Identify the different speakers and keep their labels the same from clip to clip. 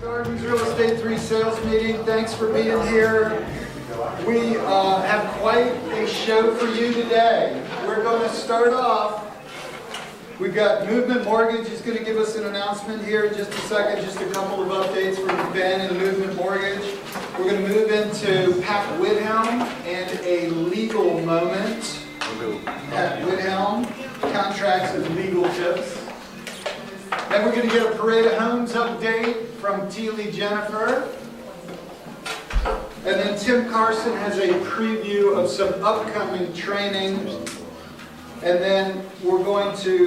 Speaker 1: Gardens Real Estate 3 sales meeting. Thanks for being here. We have quite a show for you today. We're going to start off. We've got Movement Mortgage is going to give us an announcement here in just a second. Just a couple of updates from Ben and Movement Mortgage. We're going to move into Pat Widhalm and a legal moment. Pat Widhalm, contracts and legal tips. Then we're going to get a Parade of Homes update from Teely Jennifer. And then Tim Carson has a preview of some upcoming training. And then we're going to,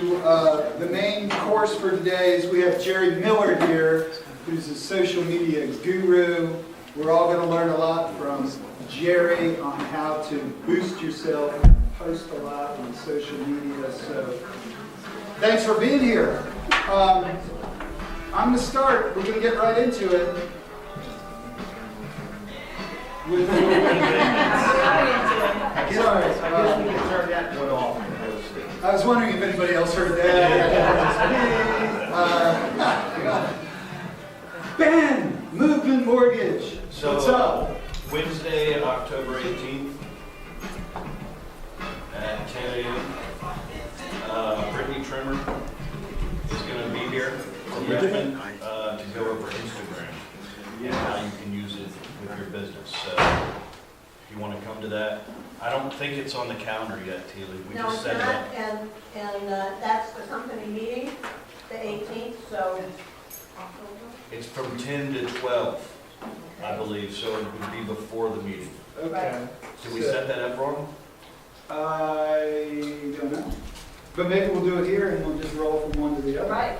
Speaker 1: the main course for today is we have Jerry Miller here, who's a social media guru. We're all going to learn a lot from Jerry on how to boost yourself, post a lot on social media. So thanks for being here. I'm going to start. We're going to get right into it. With Sorry. I was wondering if anybody else heard that. Ben, Movement Mortgage.
Speaker 2: So,
Speaker 1: what's up?
Speaker 2: Wednesday, October 18th at 10 a.m. Brittany Trimmer is going to be here from Richmond to go over Instagram and how you can use it with your business. So if you want to come to that, I don't think it's on the calendar yet, Teely. We
Speaker 3: No,
Speaker 2: just
Speaker 3: it's
Speaker 2: set it
Speaker 3: not,
Speaker 2: up.
Speaker 3: and that's the company meeting, the 18th, so
Speaker 2: It's from 10 to 12, I believe, so it would be before the meeting.
Speaker 1: Okay.
Speaker 2: Did we set that up wrong?
Speaker 1: I don't know. But maybe we'll do it here and we'll just roll from one to the other.
Speaker 3: right.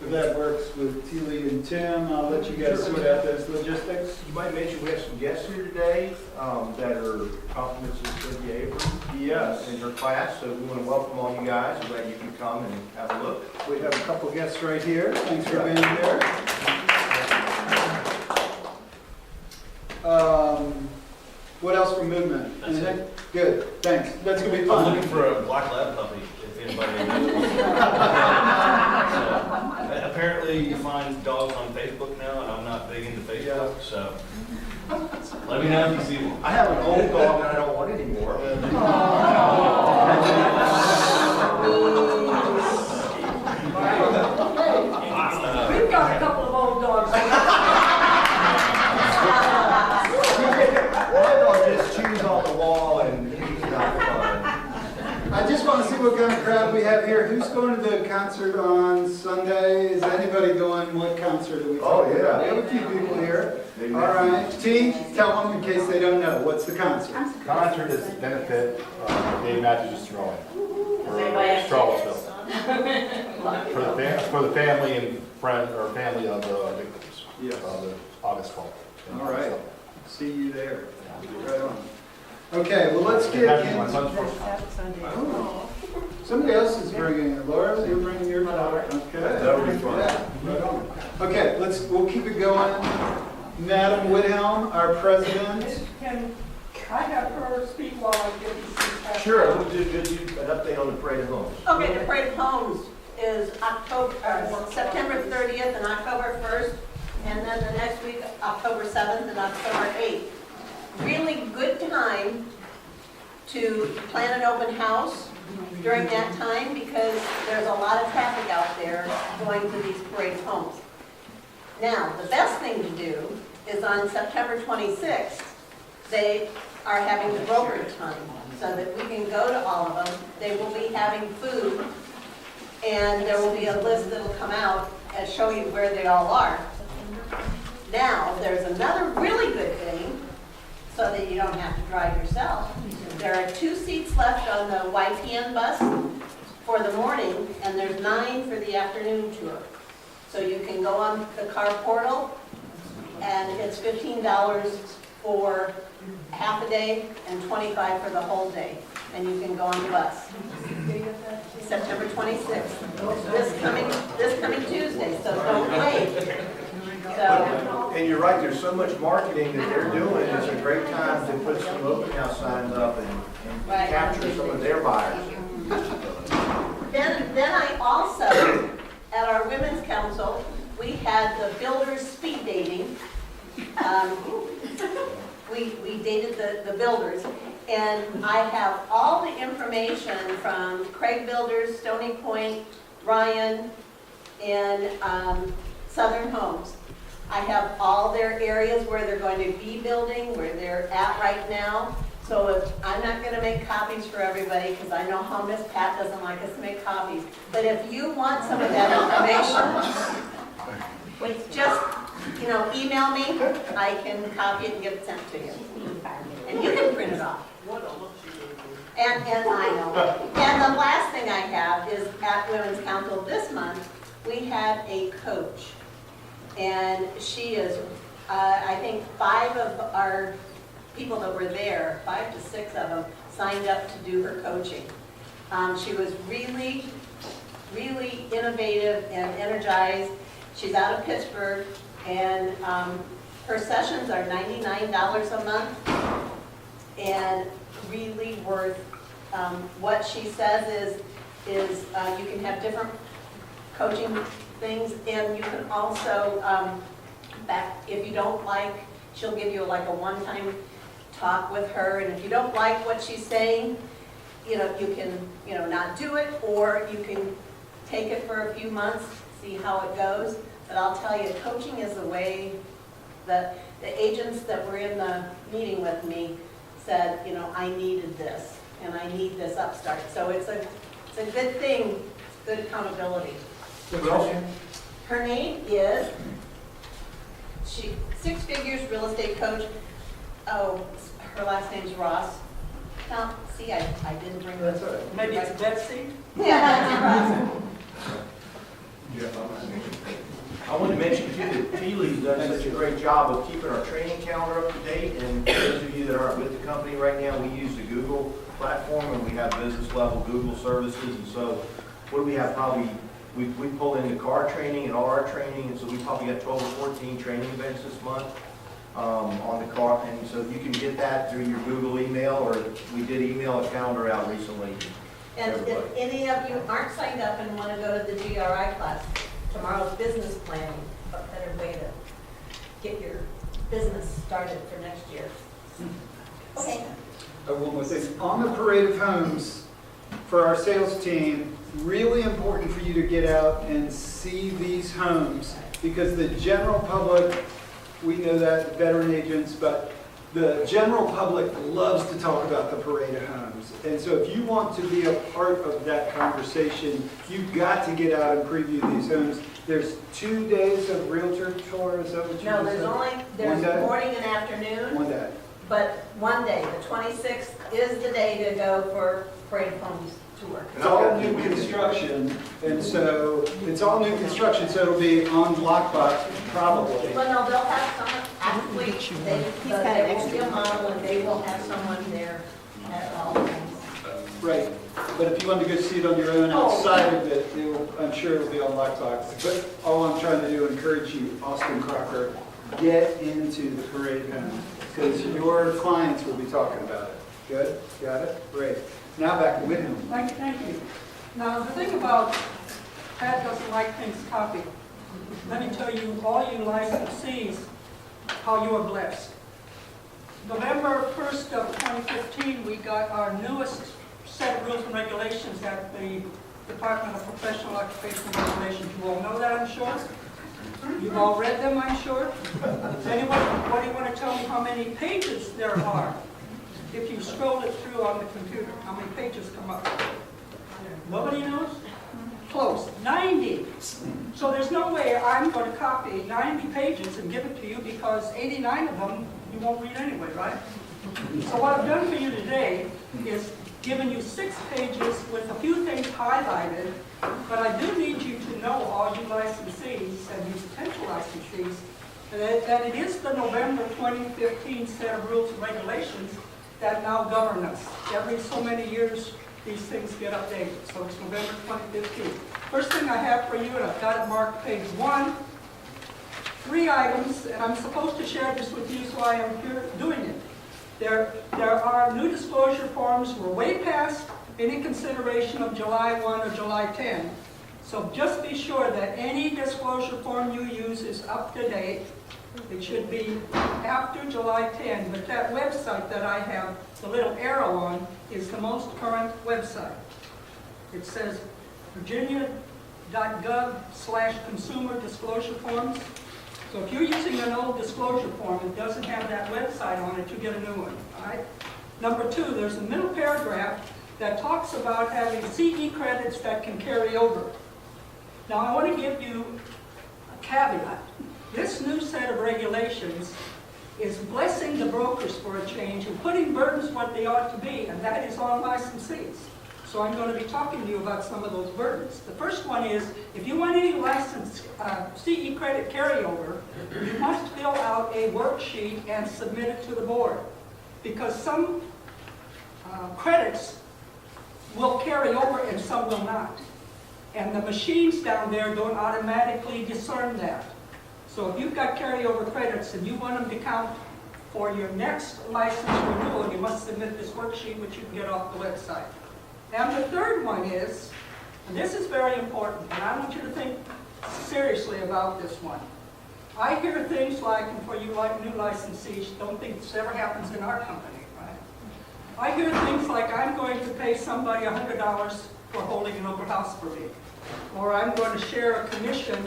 Speaker 1: If that works with Teely and Tim, I'll let you guys sort out those logistics.
Speaker 4: You might mention we have some guests here today that are compliments of Cynthia Abrams.
Speaker 1: Yes.
Speaker 4: In her class, so we want to welcome all you guys. I'm glad you can come and have a look.
Speaker 1: We have a couple guests right here. Thanks for being here. What else from Movement?
Speaker 2: That's it.
Speaker 1: Anything? Good, thanks. That's going to be
Speaker 2: I'm
Speaker 1: fun.
Speaker 2: looking for a black lab puppy, if anybody knows. So, apparently you find dogs on Facebook now, and I'm not big into Facebook, so let me know if you see one.
Speaker 4: I have an old dog that I don't want anymore.
Speaker 3: We've got a couple of old dogs.
Speaker 4: My dog just chews on the wall and he's not fun.
Speaker 1: I just want to see what kind of crowd we have here. Who's going to the concert on Sunday? Is anybody going? What concert are we talking about? We have a few people here. All right. T, tell them in case they don't know. What's the concert?
Speaker 5: Concert is to benefit Dave Matthews' throwing for Charlottesville. For the family and friend or family of the victims.
Speaker 1: Yes.
Speaker 5: August 12th.
Speaker 1: All right. See you there. Right on. Okay, well, let's get
Speaker 5: Actually, my
Speaker 1: in.
Speaker 5: son's birthday.
Speaker 1: Oh. Somebody else is bringing it. Laura, you're bringing your daughter. Okay.
Speaker 4: That'll be fun.
Speaker 1: Yeah, right on. Okay, we'll keep it going. Madam Widhalm, our president.
Speaker 6: Can I have her speak while I get these?
Speaker 4: Sure, we'll do an update on the Parade of Homes.
Speaker 3: Okay, the Parade of Homes is September 30th and October 1st, and then the next week, October 7th and October 8th. Really good time to plan an open house during that time because there's a lot of traffic out there going to these Parade of Homes. Now, the best thing to do is on September 26th, they are having the brokerage time so that we can go to all of them. They will be having food, and there will be a list that will come out and show you where they all are. Now, there's another really good thing so that you don't have to drive yourself. There are 2 seats left on the YPN bus for the morning, and there's 9 for the afternoon tour. So you can go on the car portal, and it's $15 for half a day and $25 for the whole day. And you can go on the bus. September 26th, this coming Tuesday, so don't wait. So,
Speaker 4: And you're right, there's so much marketing that they're doing. It's a great time to put some open house signs up and
Speaker 3: Right.
Speaker 4: capture some of their buyers.
Speaker 3: then I also, at our Women's Council, we had the Builders meeting. We dated the builders, and I have all the information from Craig Builders, Stony Point, Ryan, and Southern Homes. I have all their areas where they're going to be building, where they're at right now. So if, I'm not going to make copies for everybody because I know how Miss Pat doesn't like us to make copies. But if you want some of that information, just, email me. I can copy it and get it sent to you. And you can print it off. And I know. And the last thing I have is at Women's Council this month, we had a coach. And she is, I think 5 of our people that were there, 5 to 6 of them, signed up to do her coaching. She was really, really innovative and energized. She's out of Pittsburgh, and her sessions are $99 a month, and really worth. What she says is you can have different coaching things, and you can also, if you don't like, she'll give you like a one-time talk with her, and if you don't like what she's saying, you can, not do it, or you can take it for a few months, see how it goes. But I'll tell you, coaching is the way that the agents that were in the meeting with me said, I needed this, and I need this upstart. So it's a good thing, good accountability. Her name is, 6 figures real estate coach. Oh, her last name's Ross. Now, see, I didn't bring this.
Speaker 6: Maybe it's Betsy?
Speaker 3: Yeah, that's Ross.
Speaker 4: I want to mention too that Feely's done such a great job of keeping our training calendar up to date. And for those of you that aren't with the company right now, we use the Google platform, and we have business level Google services. And so what do we have? Probably we pull in the car training and all our training, and so we probably got 12 or 14 training events this month on the car. And so you can get that through your Google email, or we did email a calendar out recently.
Speaker 3: And if any of you aren't signed up and want to go to the GRI class, tomorrow's business planning, a better way to get your business started for next year. Okay.
Speaker 1: One more thing. On the Parade of Homes, for our sales team, really important for you to get out and see these homes, because the general public, we know that, veteran agents, but the general public loves to talk about the Parade of Homes. And so if you want to be a part of that conversation, you've got to get out and preview these homes. There's 2 days of realtor tour, is that what you
Speaker 3: No,
Speaker 1: said?
Speaker 3: there's
Speaker 1: One day?
Speaker 3: morning and afternoon,
Speaker 1: One day.
Speaker 3: but one day, the 26th is the day to go for Parade of Homes tour.
Speaker 1: It's all new construction, and so it's all new construction, so it'll be on Lockbox probably.
Speaker 3: Well, no, they'll have someone, actually, they will be a model, and they will have someone there at all times.
Speaker 1: Right, but if you want to go see it on your own outside of it, I'm sure it'll be on Lockbox. But all I'm trying to do, encourage you, Austin Crocker, get into the Parade Home, because your clients will be talking about it. Good? Got it? Great. Now back to Widhalm.
Speaker 6: Thank you. Now, the thing about Pat doesn't like things copied. Let me tell you, all you licensees, how you are blessed. November 1st of 2015, we got our newest set of rules and regulations at the Department of Professional Occupational Regulations. You all know that, I'm sure? You've all read them, I'm sure? Does anyone, what do you want to tell me how many pages there are? If you scroll it through on the computer, how many pages come up? Nobody knows? Close, 90. So there's no way I'm going to copy 90 pages and give it to you, because 89 of them you won't read anyway, right? So what I've done for you today is given you 6 pages with a few things highlighted, but I do need you to know, all you licensees and you potential licensees, that it is the November 2015 set of rules and regulations that now govern us. Every so many years, these things get updated. So it's November 2015. First thing I have for you, and I've got it marked page 1, 3 items, and I'm supposed to share this with you, so I am here doing it. There are new disclosure forms. We're way past any consideration of July 1 or July 10. So just be sure that any disclosure form you use is up to date. It should be after July 10, but that website that I have the little arrow on is the most current website. It says virginia.gov/consumer disclosure forms. So if you're using an old disclosure form, it doesn't have that website on it, you get a new one, all right? Number 2, there's a middle paragraph that talks about having CE credits that can carry over. Now I want to give you a caveat. This new set of regulations is blessing the brokers for a change and putting burdens what they ought to be, and that is on licensees. So I'm going to be talking to you about some of those burdens. The first one is, if you want any license CE credit carryover, you must fill out a worksheet and submit it to the board. Because some credits will carry over and some will not. And the machines down there don't automatically discern that. So if you've got carryover credits and you want them to count for your next license renewal, you must submit this worksheet, which you can get off the website. And the third one is, and this is very important, and I want you to think seriously about this one. I hear things like, and for you new licensees, don't think this ever happens in our company, right? I hear things like, I'm going to pay somebody $100 for holding an open house for me. Or I'm going to share a commission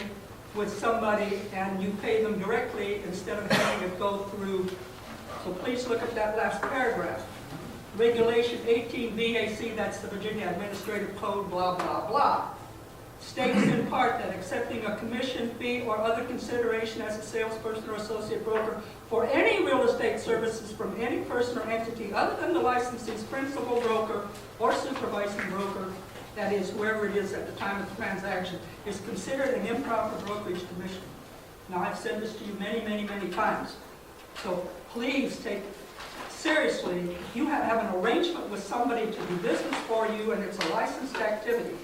Speaker 6: with somebody and you pay them directly instead of having it go through. So please look at that last paragraph. Regulation 18 VAC, that's the Virginia Administrative Code, blah, blah, blah, states in part that accepting a commission fee or other consideration as a salesperson or associate broker for any real estate services from any person or entity other than the licensee's principal broker or supervising broker, that is, whoever it is at the time of the transaction, is considered an improper brokerage commission. Now, I've said this to you many, many, many times. So please take seriously, if you have an arrangement with somebody to do business for you and it's a licensed activity,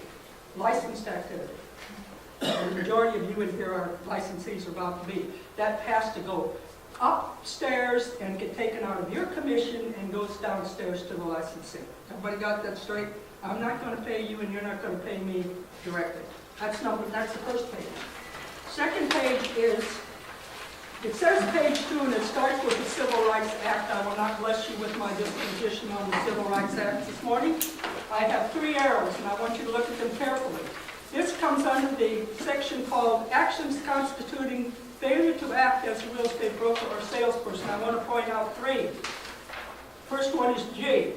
Speaker 6: the majority of you in here are licensees or about to be, that has to go upstairs and get taken out of your commission and goes downstairs to the licensee. Everybody got that straight? I'm not going to pay you and you're not going to pay me directly. That's the first page. Second page is, it says page 2 and it starts with the Civil Rights Act. I will not bless you with my disposition on the Civil Rights Act this morning. I have 3 arrows and I want you to look at them carefully. This comes under the section called Actions Constituting Failure to Act as a Real Estate Broker or Salesperson. I want to point out 3. First one is G.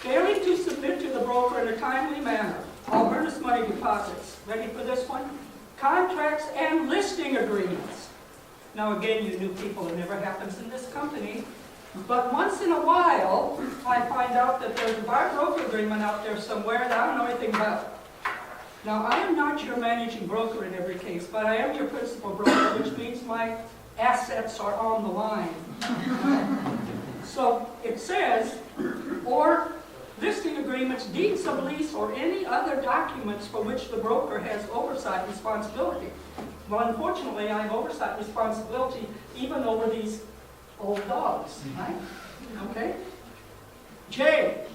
Speaker 6: Failing to submit to the broker in a timely manner all earnest money deposits. Ready for this one? Contracts and listing agreements. Now again, you new people, it never happens in this company, but once in a while, I find out that there's a buyer broker agreement out there somewhere that I don't know anything about. Now, I am not your managing broker in every case, but I am your principal broker, which means my assets are on the line. So it says, or listing agreements, deeds of lease, or any other documents for which the broker has oversight responsibility. Well, unfortunately, I have oversight responsibility even over these old dogs, right? Okay? J,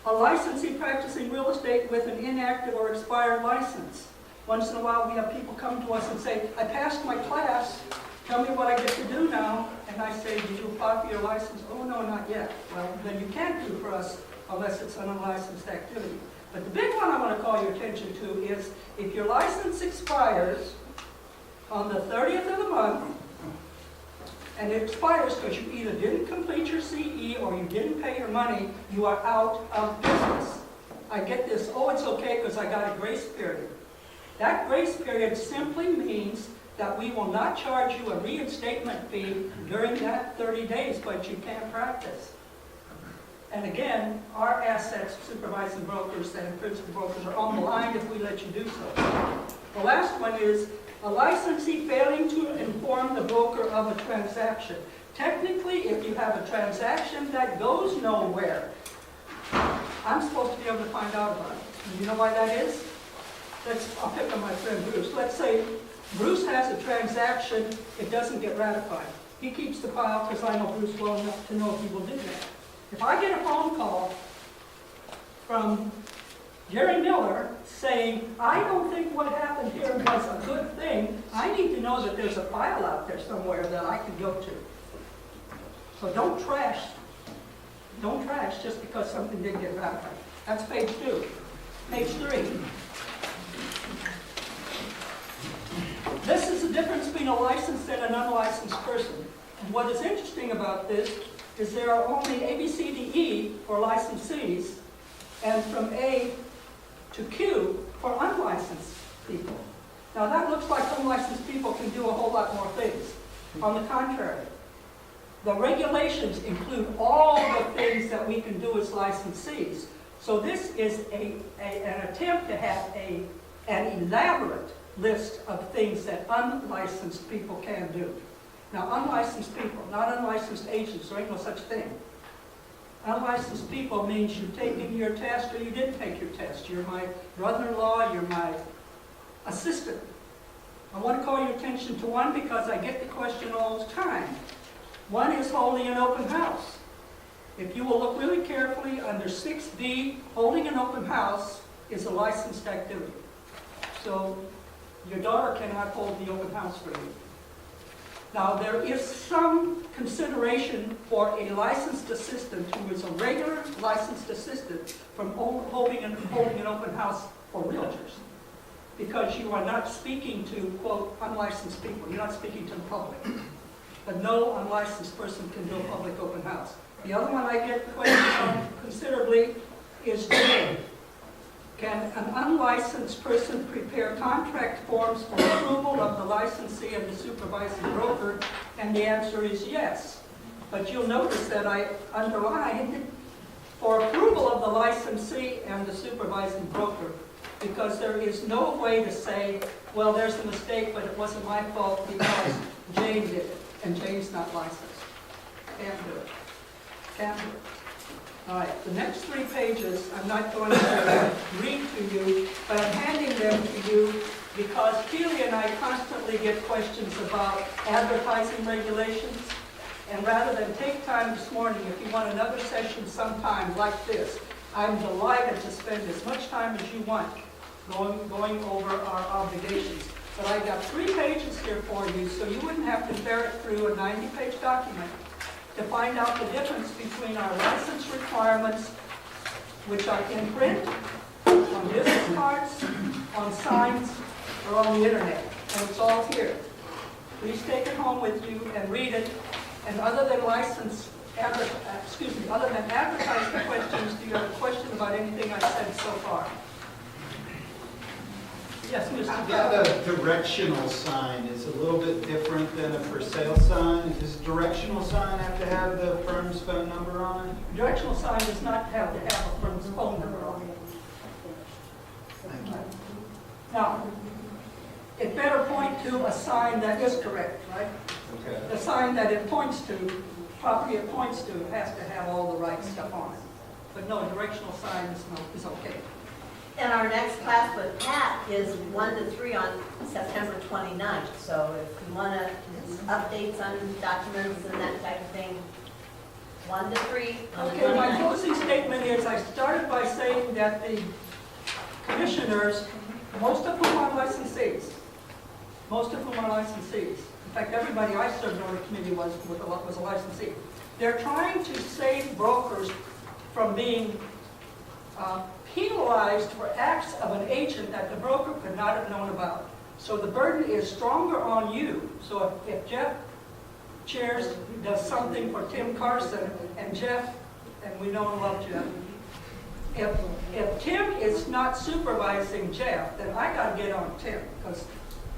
Speaker 6: a licensee practicing real estate with an inactive or expired license. Once in a while, we have people come to us and say, I passed my class, tell me what I get to do now. And I say, did you apply for your license? Oh, no, not yet. Well, then you can't do for us unless it's an unlicensed activity. But the big one I want to call your attention to is, if your license expires on the 30th of the month, and it expires because you either didn't complete your CE or you didn't pay your money, you are out of business. I get this, oh, it's okay because I got a grace period. That grace period simply means that we will not charge you a reinstatement fee during that 30 days, but you can't practice. And again, our assets, supervising brokers and principal brokers, are on the line if we let you do so. The last one is a licensee failing to inform the broker of a transaction. Technically, if you have a transaction that goes nowhere, I'm supposed to be able to find out about it. And you know why that is? I'll pick on my friend Bruce. Let's say Bruce has a transaction, it doesn't get ratified. He keeps the file because I know Bruce well enough to know if he will do that. If I get a phone call from Jerry Miller saying, I don't think what happened here was a good thing, I need to know know that there's a file out there somewhere that I can go to. So don't trash just because something didn't get ratified. That's page 2. Page 3. This is the difference between a licensed and an unlicensed person. And what is interesting about this is there are only A, B, C, D, E for licensees, and from A to Q for unlicensed people. Now that looks like unlicensed people can do a whole lot more things. On the contrary, the regulations include all the things that we can do as licensees. So this is an attempt to have an elaborate list of things that unlicensed people can do. Now, unlicensed people, not unlicensed agents, there ain't no such thing. Unlicensed people means you've taken your test or you didn't take your test. You're my brother-in-law, you're my assistant. I want to call your attention to one because I get the question all the time. One is holding an open house. If you will look really carefully under 6B, holding an open house is a licensed activity. So your daughter cannot hold the open house for you. Now, there is some consideration for a licensed assistant who is a regular licensed assistant from holding an open house for realtors, because you are not speaking to, quote, unlicensed people. You're not speaking to the public. But no unlicensed person can do a public open house. The other one I get questions on considerably is J. Can an unlicensed person prepare contract forms for approval of the licensee and the supervising broker? And the answer is yes. But you'll notice that I underlined for approval of the licensee and the supervising broker, because there is no way to say, well, there's a mistake, but it wasn't my fault because Jane did it, and Jane's not licensed. Can't do it. Can't do it. All right, the next 3 pages, I'm not going to read to you, but I'm handing them to you because Keely and I constantly get questions about advertising regulations. And rather than take time this morning, if you want another session sometime like this, I'm delighted to spend as much time as you want going over our obligations. But I've got 3 pages here for you, so you wouldn't have to ferret through a 90-page document to find out the difference between our license requirements, which are in print, on business cards, on signs, or on the internet. And it's all here. Please take it home with you and read it. And other than other than advertising questions, do you have a question about anything I've said so far? Yes, Mr.
Speaker 1: I've got a directional sign. It's a little bit different than a for sale sign. Does a directional sign have to have the firm's phone number on it?
Speaker 6: Directional sign does not have to have a firm's phone number on it.
Speaker 1: Thank you.
Speaker 6: Now, it better point to a sign that is correct, right?
Speaker 1: Okay.
Speaker 6: The sign that it points to, property it points to, has to have all the right stuff on it. But no, a directional sign is okay.
Speaker 3: And our next class with Pat is 1 to 3 on September 29th. So if you want to updates on documents and that type of thing, 1 to 3 on the
Speaker 6: Okay, my
Speaker 3: 29th.
Speaker 6: closing statement is I started by saying that the commissioners, most of whom are licensees, in fact, everybody I served on the committee was a licensee. They're trying to save brokers from being penalized for acts of an agent that the broker could not have known about. So the burden is stronger on you. So if Jeff Chairs does something for Tim Carson, and Jeff, and we know and love Jeff, if Tim is not supervising Jeff, then I got to get on Tim, because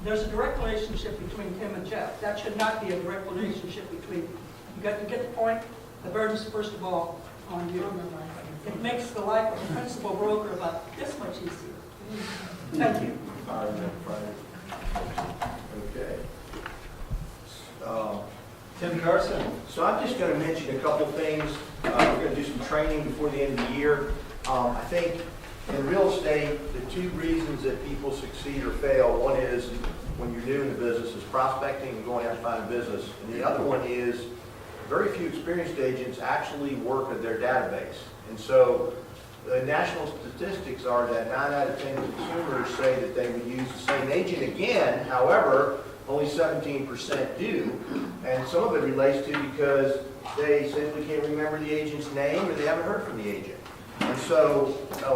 Speaker 6: there's a direct relationship between Tim and Jeff. That should not be a direct relationship between, you get the point? The burden's first of all on you. It makes the life of a principal broker about this much easier. Thank you.
Speaker 4: Okay.
Speaker 1: Tim Carson.
Speaker 4: So I'm just going to mention a couple things. We're going to do some training before the end of the year. I think in real estate, the 2 reasons that people succeed or fail, one is when you're new in the business is prospecting and going out to find a business. And the other one is very few experienced agents actually work at their database. And so the national statistics are that 9 out of 10 consumers say that they would use the same agent again. However, only 17% do. And some of it relates to because they simply can't remember the agent's name or they haven't heard from the agent. And so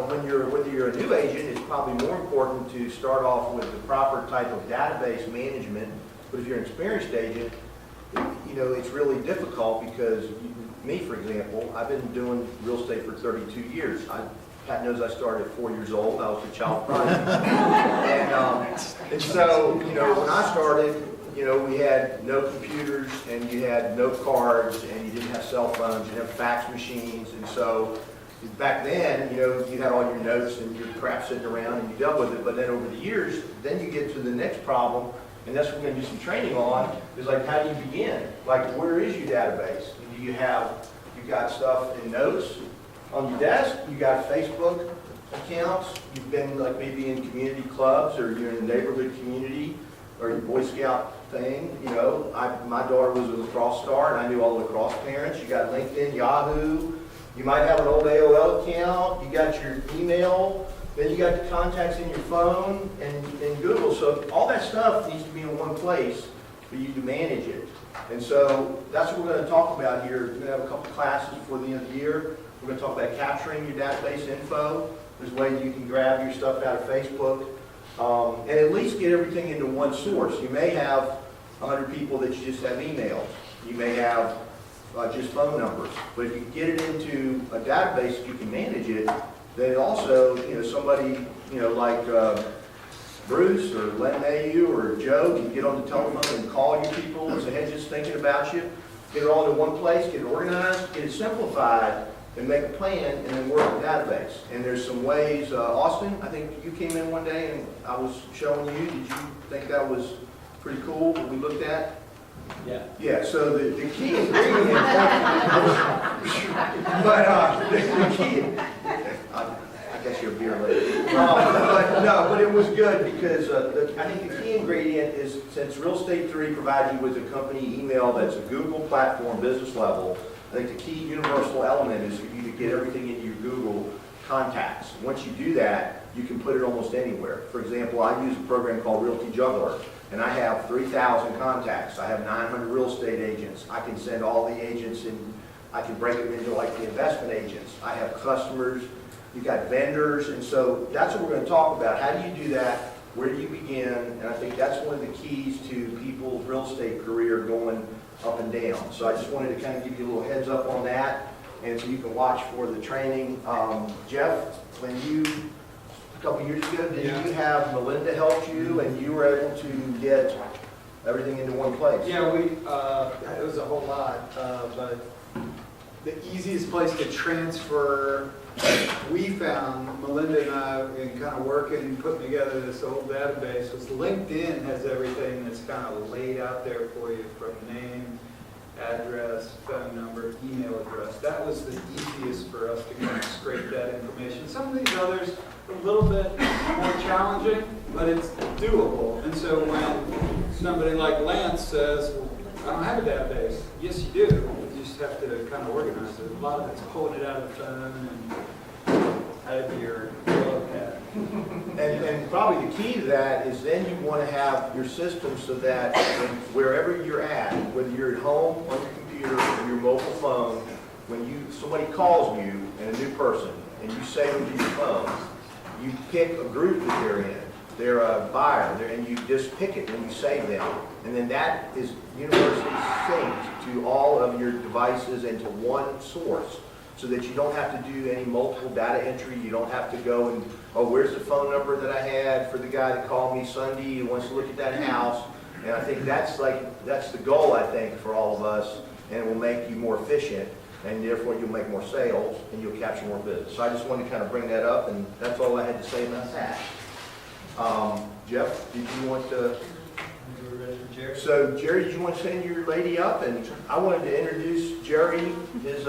Speaker 4: whether you're a new agent, it's probably more important to start off with the proper type of database management. But if you're an experienced agent, it's really difficult because me, for example, I've been doing real estate for 32 years. Pat knows I started at 4 years old. I was a child prodigy. and so, when I started, we had no computers and you had no cards and you didn't have cell phones, you didn't have fax machines. And so back then, you had all your notes and your crap sitting around and you dealt with it. But then over the years, then you get to the next problem, and that's what we're going to do some training on, is like, how do you begin? Like, where is your database? Do you got stuff in notes on your desk? You got Facebook accounts? You've been like maybe in community clubs, or you're in a neighborhood community, or your Boy Scout thing. My daughter was a lacrosse star, and I knew all the lacrosse parents. You got LinkedIn, Yahoo. You might have an old AOL account. You got your email. Then you got the contacts in your phone and Google. So all that stuff needs to be in one place for you to manage it. And so that's what we're going to talk about here. We're going to have a couple classes before the end of the year. We're going to talk about capturing your database info. There's ways you can grab your stuff out of Facebook and at least get everything into one source. You may have 100 people that you just have emails. You may have just phone numbers. But if you get it into a database, if you can manage it, then also, somebody, like Bruce or Len Mayu or Joe can get on the telephone and call your people and say, hey, just thinking about you. Get it all in one place, get it organized, get it simplified, and make a plan, and then work the database. And there's some ways, Austin, I think you came in one day and I was showing you. Did you think that was pretty cool what we looked at?
Speaker 2: Yeah.
Speaker 4: Yeah, so the key ingredient, but the key, I guess you're a beer lady. But it was good because I think the key ingredient is, since Real Estate 3 provides you with a company email that's a Google platform business level, I think the key universal element is for you to get everything into your Google contacts. Once you do that, you can put it almost anywhere. For example, I use a program called Realty Juggler, and I have 3,000 contacts. I have 900 real estate agents. I can send all the agents in, I can break them into like the investment agents. I have customers, you've got vendors, and so that's what we're going to talk about. How do you do that? Where do you begin? And I think that's one of the keys to people's real estate career going up and down. So I just wanted to kind of give you a little heads up on that, and so you can watch for the training. Jeff, when you, a couple years ago, did you have Melinda help you, and you were able to get everything into one place?
Speaker 1: Yeah, it was a whole lot, but the easiest place to transfer, we found, Melinda and I, in kind of working and putting together this old database, was LinkedIn has everything that's kind of laid out there for you, from name, address, phone number, email address. That was the easiest for us to kind of scrape that information. Some of these others are a little bit more challenging, but it's doable. And so when somebody like Lance says, well, I don't have a database. Yes, you do. You just have to kind of organize it. A lot of it's pulling it out of the phone and out of your glove pad.
Speaker 4: And probably the key to that is then you want to have your system so that wherever you're at, whether you're at home, on your computer, or your mobile phone, when somebody calls you and a new person, and you say them to your phone, you pick a group that they're in. They're a buyer, and you just pick it and you save them. And then that is universally synced to all of your devices and to one source, so that you don't have to do any multiple data entry. You don't have to go and, oh, where's the phone number that I had for the guy that called me Sunday who wants to look at that house? And I think that's the goal, I think, for all of us, and it will make you more efficient, and therefore you'll make more sales and you'll capture more business. So I just wanted to kind of bring that up, and that's all I had to say about that. Jeff, did you want to? So Jerry, did you want to send your lady up? And I wanted to introduce Jerry. His